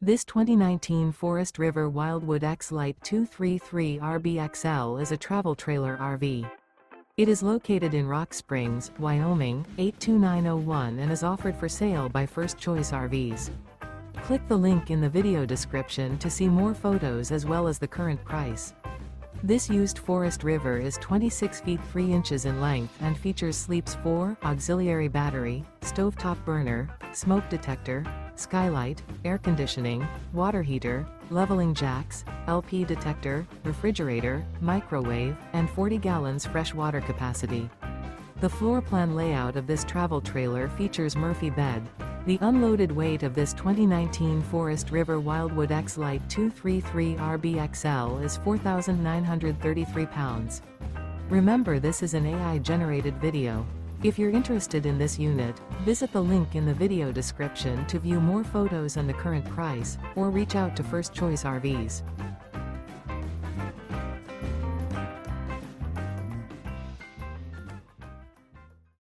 This 2019 Forest River Wildwood X-Lite 233RBXL is a travel trailer RV. It is located in Rock Springs, Wyoming, 82901 and is offered for sale by First Choice RVs. Click the link in the video description to see more photos as well as the current price. This used Forest River is 26 feet 3 inches in length and features sleeps 4, auxiliary battery, stovetop burner, smoke detector, skylight, air conditioning, water heater, leveling jacks, LP detector, refrigerator, microwave, and 40 gallons fresh water capacity. The floor plan layout of this travel trailer features Murphy bed. The unloaded weight of this 2019 Forest River Wildwood X-Lite 233RBXL is 4,933 pounds. Remember, this is an AI-generated video. If you're interested in this unit, visit the link in the video description to view more photos and the current price, or reach out to First Choice RVs.